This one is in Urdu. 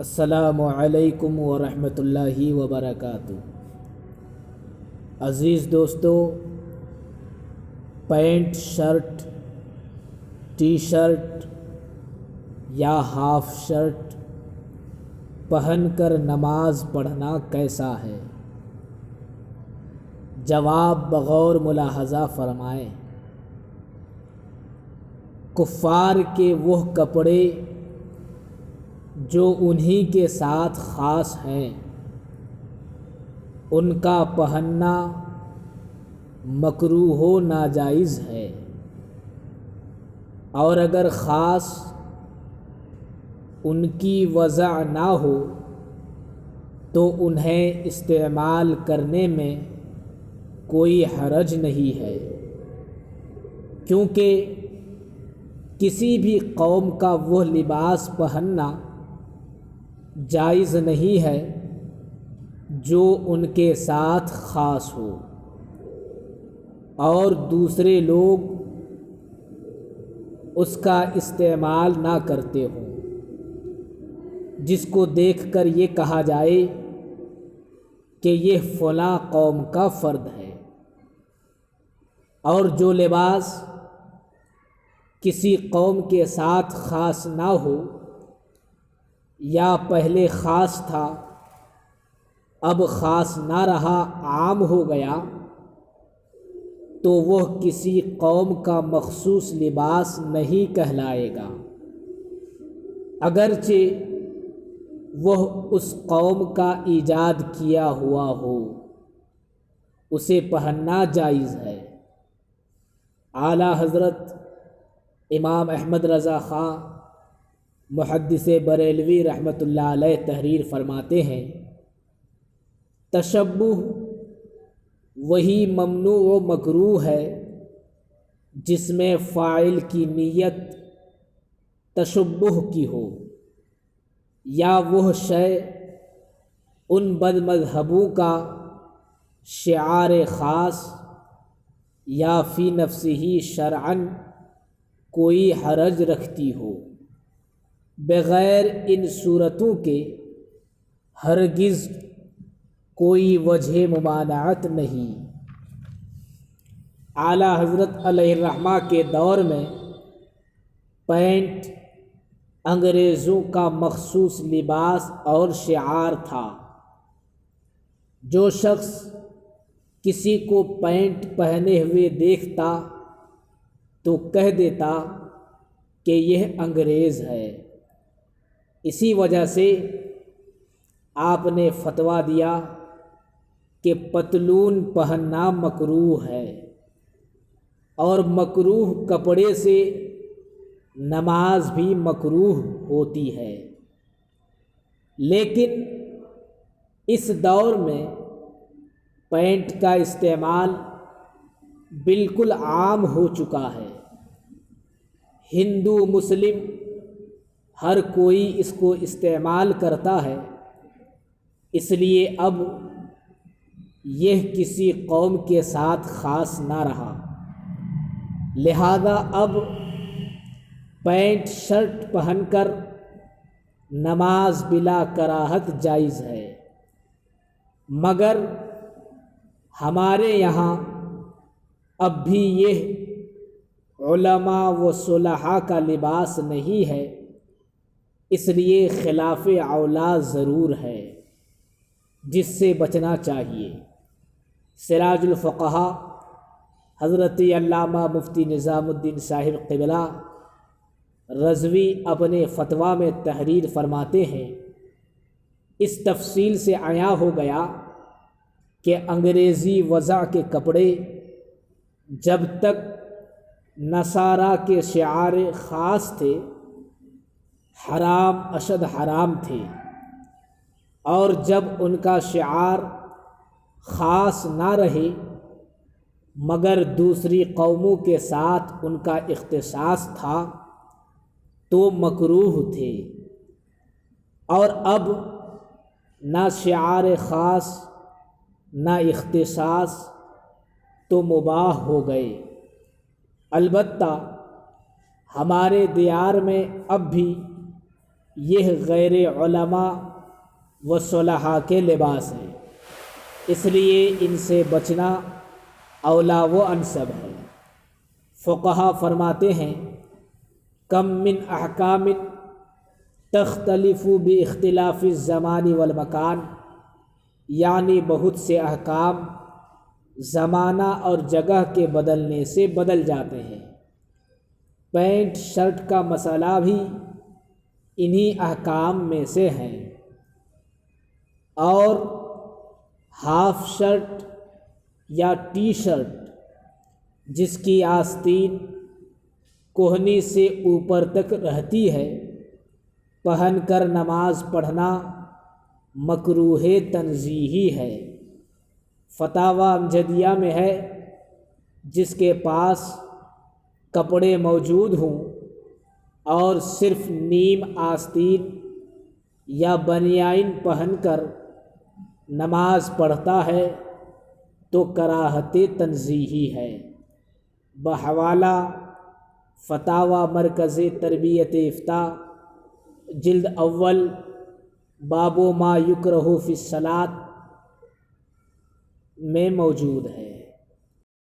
السلام علیکم ورحمۃ اللہ وبرکاتہ۔ عزیز دوستو، پینٹ شرٹ، ٹی شرٹ یا ہاف شرٹ پہن کر نماز پڑھنا کیسا ہے؟ جواب بغور ملاحظہ فرمائیں۔ کفار کے وہ کپڑے جو انہی کے ساتھ خاص ہیں، ان کا پہننا مکروہ و ناجائز ہے، اور اگر خاص ان کی وضع نہ ہو تو انہیں استعمال کرنے میں کوئی حرج نہیں ہے، کیونکہ کسی بھی قوم کا وہ لباس پہننا جائز نہیں ہے جو ان کے ساتھ خاص ہو اور دوسرے لوگ اس کا استعمال نہ کرتے ہوں، جس کو دیکھ کر یہ کہا جائے کہ یہ فلاں قوم کا فرد ہے۔ اور جو لباس کسی قوم کے ساتھ خاص نہ ہو یا پہلے خاص تھا اب خاص نہ رہا، عام ہو گیا، تو وہ کسی قوم کا مخصوص لباس نہیں کہلائے گا، اگرچہ وہ اس قوم کا ایجاد کیا ہوا ہو، اسے پہننا جائز ہے۔ اعلیٰ حضرت امام احمد رضا خاں محدث بریلوی رحمۃ اللہ علیہ تحریر فرماتے ہیں، تشبہ وہی ممنوع و مکروہ ہے جس میں فاعل کی نیت تشبہ کی ہو، یا وہ شے ان بد مذہبوں کا شعار خاص یا فی نفسہ شرعاً کوئی حرج رکھتی ہو، بغیر ان صورتوں کے ہرگز کوئی وجہ ممانعت نہیں۔ اعلیٰ حضرت علیہ الرحمہ کے دور میں پینٹ انگریزوں کا مخصوص لباس اور شعار تھا۔ جو شخص کسی کو پینٹ پہنے ہوئے دیکھتا تو کہہ دیتا کہ یہ انگریز ہے۔ اسی وجہ سے آپ نے فتویٰ دیا کہ پتلون پہننا مکروہ ہے، اور مکروہ کپڑے سے نماز بھی مکروہ ہوتی ہے۔ لیکن اس دور میں پینٹ کا استعمال بالکل عام ہو چکا ہے، ہندو مسلم ہر کوئی اس کو استعمال کرتا ہے، اس لیے اب یہ کسی قوم کے ساتھ خاص نہ رہا، لہذا اب پینٹ شرٹ پہن کر نماز بلا کراہت جائز ہے۔ مگر ہمارے یہاں اب بھی یہ علماء و صلحاء کا لباس نہیں ہے، اس لیے خلاف اولا ضرور ہے، جس سے بچنا چاہیے۔ سراج الفقہاء حضرت علامہ مفتی نظام الدین صاحب قبلہ رضوی اپنے فتویٰ میں تحریر فرماتے ہیں، اس تفصیل سے عیاں ہو گیا کہ انگریزی وضع کے کپڑے جب تک نصارہ کے شعار خاص تھے حرام اشد حرام تھے، اور جب ان کا شعار خاص نہ رہے مگر دوسری قوموں کے ساتھ ان کا اختصاص تھا تو مکروہ تھے، اور اب نہ شعار خاص نہ اختصاص تو مباح ہو گئے۔ البتہ ہمارے دیار میں اب بھی یہ غیر علماء و صلحاء کے لباس ہیں، اس لیے ان سے بچنا اولا و انسب ہے۔ فقہا فرماتے ہیں کم من احکام تختلف باختلاف الزمان والمکان، یعنی بہت سے احکام زمانہ اور جگہ کے بدلنے سے بدل جاتے ہیں۔ پینٹ شرٹ کا مسئلہ بھی انہی احکام میں سے ہے، اور ہاف شرٹ یا ٹی شرٹ جس کی آستین کوہنی سے اوپر تک رہتی ہے، پہن کر نماز پڑھنا مکروہ تنزیہی ہے۔ فتاوی امجدیہ میں ہے جس کے پاس کپڑے موجود ہوں اور صرف نیم آستین یا بنیان پہن کر نماز پڑھتا ہے تو کراہت تنزیہی ہے۔ بحوالہ فتاوی مرکز تربیت افتاء جلد اول باب ما یکرہ فی الصلاۃ میں موجود ہے۔